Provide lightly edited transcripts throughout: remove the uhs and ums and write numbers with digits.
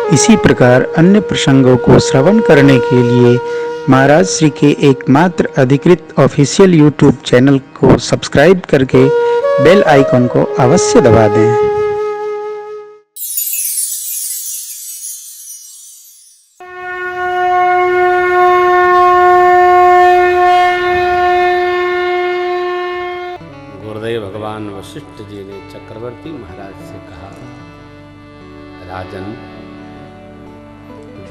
इसी प्रकार अन्य प्रसंगों को श्रवण करने के लिए महाराज श्री के एकमात्र अधिकृत ऑफिशियल यूट्यूब चैनल को सब्सक्राइब करके बेल आइकन को अवश्य दबा दें। भगवान वशिष्ठ जी ने चक्रवर्ती महाराज से कहा, राजन,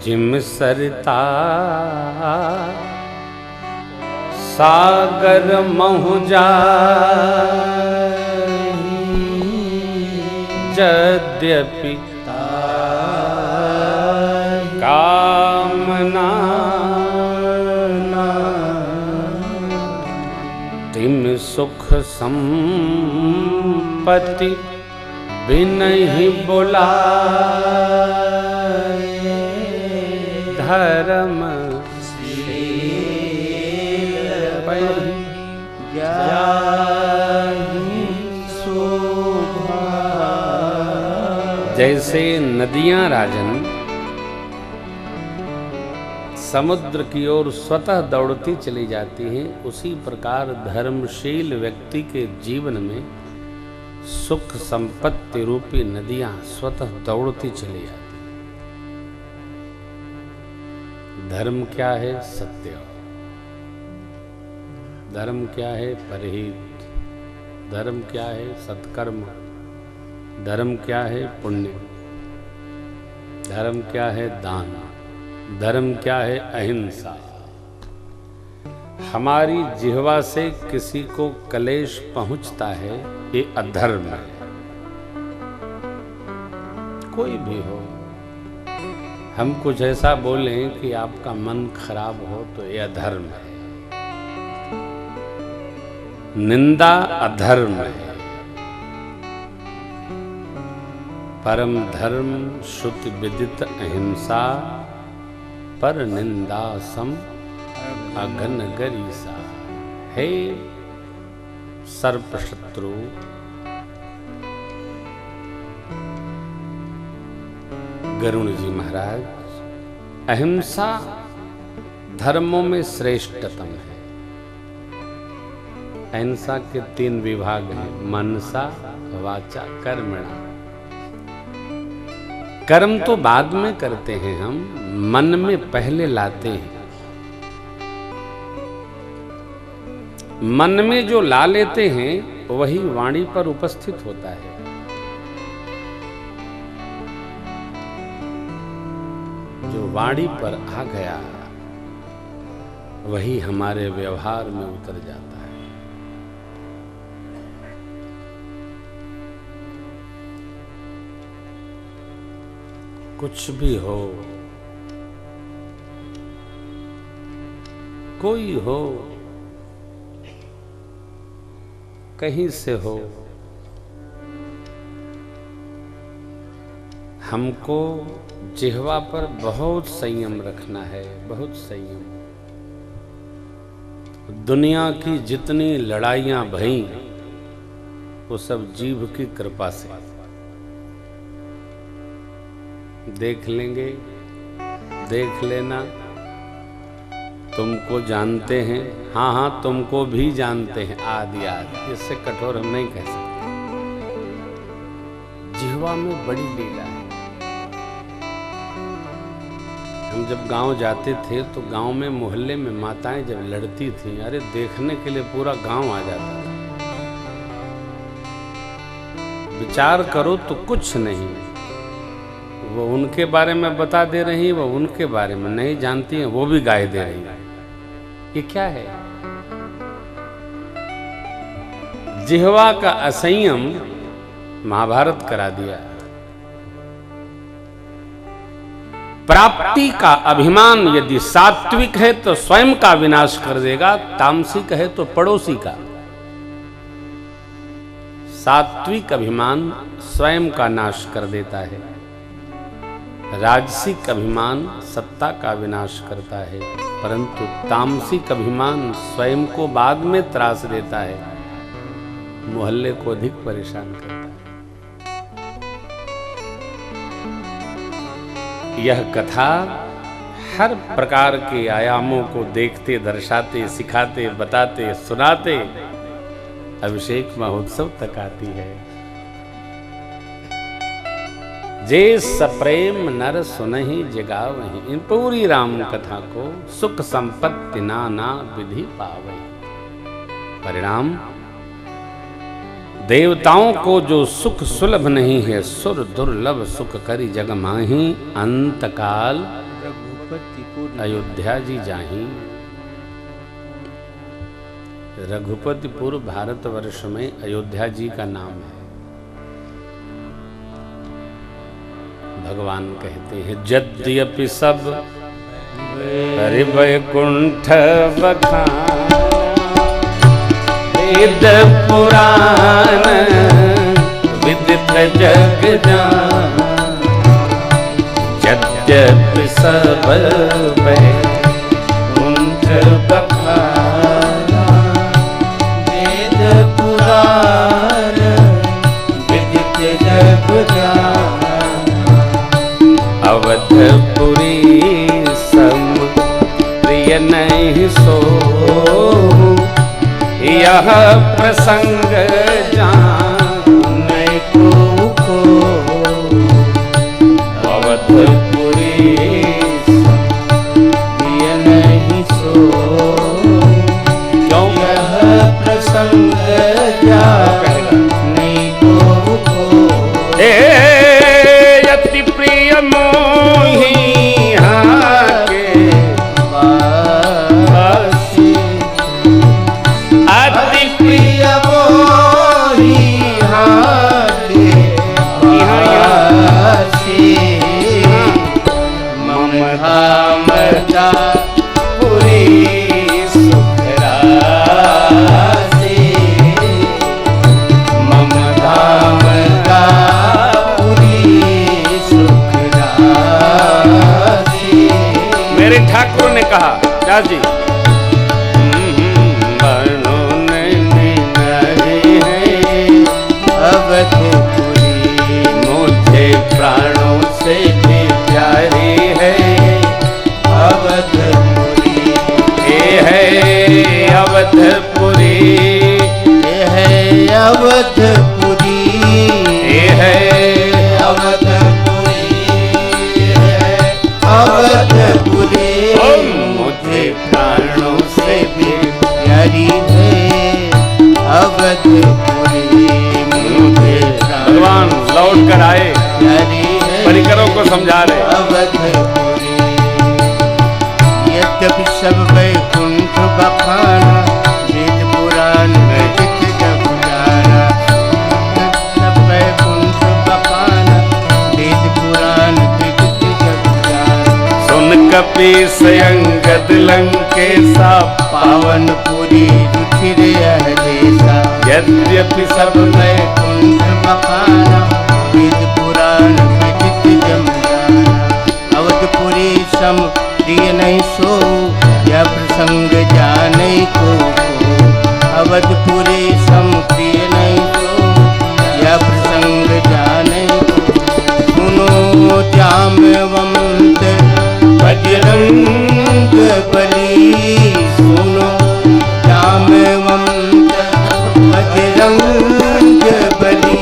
जिम सरिता सागर महु जाहि, यद्यपि कामना तिम सुख संपत्ति बिनहि बुलाए, धर्म शील जाहि शोभा। जैसे नदियां राजन समुद्र की ओर स्वतः दौड़ती चली जाती हैं, उसी प्रकार धर्मशील व्यक्ति के जीवन में सुख संपत्ति रूपी नदियां स्वतः दौड़ती चली जाती हैं। धर्म क्या है? सत्य। धर्म क्या है? परहित। धर्म क्या है? सत्कर्म। धर्म क्या है? पुण्य। धर्म क्या है? दान। धर्म क्या है? अहिंसा। हमारी जिह्वा से किसी को कलेश पहुंचता है, ये अधर्म है। कोई भी हो, हम कुछ ऐसा बोलें कि आपका मन खराब हो, तो ये अधर्म है। निंदा अधर्म है। परम धर्म श्रुति विदित अहिंसा, पर निंदा सम अघन गरीसा। हे सर्पशत्रु, गरुण जी महाराज, अहिंसा धर्मों में श्रेष्ठतम है। अहिंसा के 3 विभाग हैं, मनसा वाचा कर्मणा। कर्म तो बाद में करते हैं, हम मन में पहले लाते हैं। मन में जो ला लेते हैं वही वाणी पर उपस्थित होता है। जो वाणी पर आ गया वही हमारे व्यवहार में उतर जाता है। कुछ भी हो, कोई हो, कहीं से हो, हमको जिह्वा पर बहुत संयम रखना है, बहुत संयम। दुनिया की जितनी लड़ाइयां भई वो सब जीभ की कृपा से। देख लेंगे, देख लेना, तुमको जानते हैं, हाँ हाँ तुमको भी जानते हैं, आदि आदि। इससे कठोर हम नहीं कह सकते। जिह्वा में बड़ी लीला है। हम जब गांव जाते थे तो गांव में मोहल्ले में माताएं जब लड़ती थीं, अरे देखने के लिए पूरा गांव आ जाता था। विचार करो तो कुछ नहीं, वो उनके बारे में बता दे रही, वो उनके बारे में नहीं जानती हैं, वो भी गाय दे रही है। ये क्या है? जिह्वा का असंयम महाभारत करा दिया। प्राप्ति का अभिमान यदि सात्विक है तो स्वयं का विनाश कर देगा, तामसिक है तो पड़ोसी का। सात्विक अभिमान स्वयं का नाश कर देता है, राजसिक अभिमान सत्ता का विनाश करता है, परंतु तामसिक अभिमान स्वयं को बाद में त्रास देता है, मोहल्ले को अधिक परेशान करता है। यह कथा हर प्रकार के आयामों को देखते, दर्शाते, सिखाते, बताते, सुनाते अभिषेक महोत्सव तक आती है। जे सप्रेम नर सुनहि जगावहि, इन पूरी राम कथा को सुख संपत्ति नाना विधि पावहि। परिणाम, देवताओं को जो सुख सुलभ नहीं है, सुर दुर्लभ सुख करी जग माही, अंतकाल अयोध्या जी जाही। रघुपतिपुर भारतवर्ष में अयोध्या जी का नाम है। भगवान कहते हैं, यद्यपि सब हरि वैकुंठ बखान, वेद पुराण विदित जग जान, यद्यपि सब वैकुंठ बखान, वेद पुराण विदित जग जान, अवधपुरी सम प्रिय नहीं सो, यह प्रसंग जाने को अवधपुरी प्रिय नहीं सो, क्यों यह प्रसंग जाने को अति प्रिय मोही हाके वासी, अति प्रिय मोही हाके वासी, मम धाम का पुरी सुख रासी, मम धाम का मेरे ठाकुर ने कहा, दास जी, अवधपुरी मुझे प्राणों से भी प्यारी है, अवधपुरी ये है अवधपुरी, ये है अवधपुरी, ये है अवधपुरी, अवधपुरी मुझे प्राणों से भी प्यारी है, अवधपुरी मुझे भगवान लौट कर आए, परिकरों को समझा रहे। अवधपुरी यद्यपि सब वैकुंठ बखाना, वेद पुराण विदित जग जाना, सब वैकुंठ बखाना, वेद पुराण विदित जग जाना, सुन कपीस अंगद लंकेसा, पावनपुरी रुचिर यह देसा, यद्यपि सब वैकुंठ बखाना, वेद पुराण विदित जग जाना, अवधपुरी सम प्रिय नहीं सो, यह प्रसंग जाने को, अवधपुरी सम प्रिय नहीं सो, यह प्रसंग जाने को, सुनो जाम्बवंत बजरंग बली, सुनो जाम्बवंत बजरंग बली,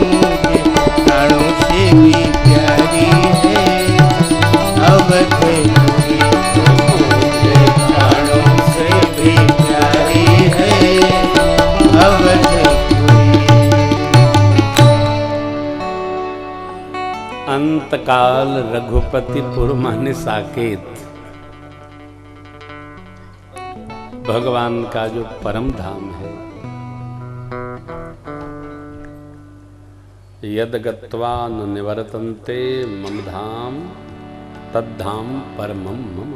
मुझे प्राणों से भी प्यारी है, अवधपुरी मुझे प्राणों से भी प्यारी है, अवधपुरी। अंतकाल रघुपतिपुर माने साकेत, भगवान का जो परम धाम है। यद गत्वा न निवर्तन्ते मम धाम तद्धाम परमम मम।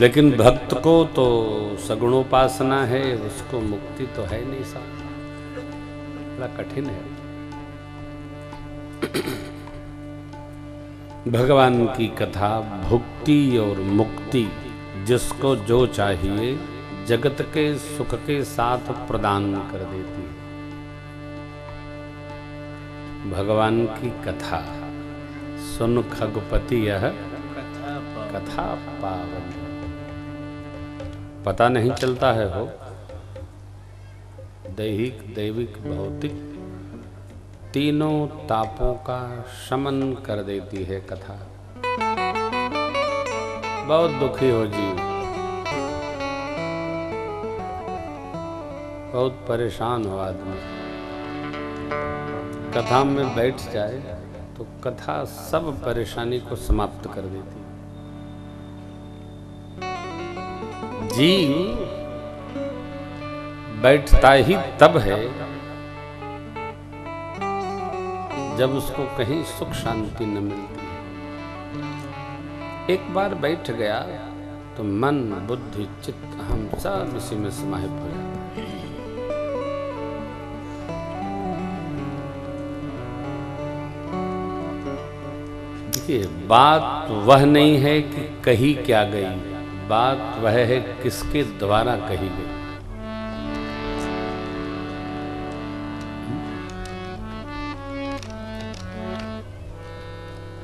लेकिन भक्त को तो सगुणोपासना है, उसको मुक्ति तो है नहीं साहब, बड़ा कठिन है। भगवान की कथा भुक्ति और मुक्ति जिसको जो चाहिए जगत के सुख के साथ प्रदान कर देती है। भगवान की कथा सुन खगपति यह कथा पावन। पता नहीं चलता है हो, दैहिक दैविक भौतिक तीनों तापों का शमन कर देती है कथा। बहुत दुखी हो जीव, बहुत परेशान हो आदमी, कथा में बैठ जाए तो कथा सब परेशानी को समाप्त कर देती है। जीव बैठता ही तब है जब उसको कहीं सुख शांति न मिलती है। एक बार बैठ गया तो मन बुद्धि चित्त हम सब इसी में समाहित हो जाता है। देखिए, बात वह नहीं है कि कही क्या गई, बात वह है किसके द्वारा कही गई।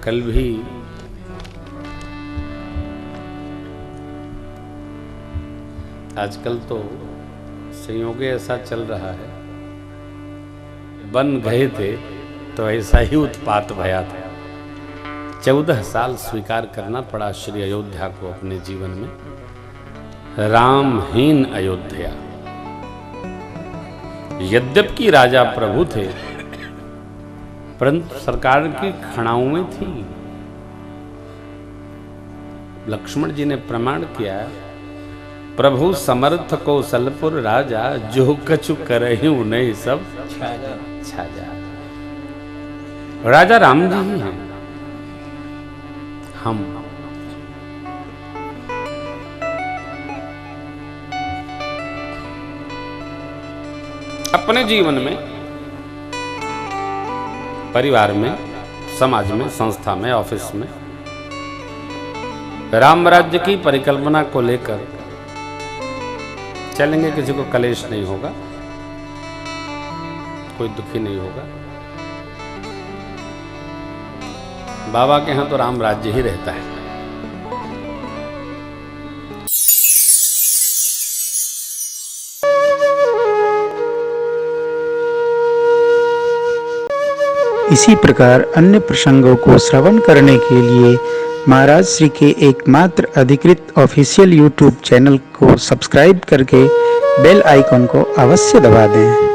कल भी आजकल तो संयोग ऐसा चल रहा है, बन गए थे तो ऐसा ही उत्पात भया था। 14 साल स्वीकार करना पड़ा श्री अयोध्या को अपने जीवन में, रामहीन अयोध्या। यद्यपि राजा प्रभु थे, परंतु सरकार की खड़ाऊं थी। लक्ष्मण जी ने प्रमाण किया, प्रभु समर्थ कौशलपुर राजा, जो कछु करहि नहीं सब छाजा। राजा राम जी ही हैं। हम अपने जीवन में, परिवार में, समाज में, संस्था में, ऑफिस में राम राज्य की परिकल्पना को लेकर चलेंगे। किसी को कलेश नहीं होगा, कोई दुखी नहीं होगा। बाबा के यहां तो राम राज्य ही रहता है। इसी प्रकार अन्य प्रसंगों को श्रवण करने के लिए महाराज श्री के एकमात्र अधिकृत ऑफिशियल यूट्यूब चैनल को सब्सक्राइब करके बेल आइकन को अवश्य दबा दें।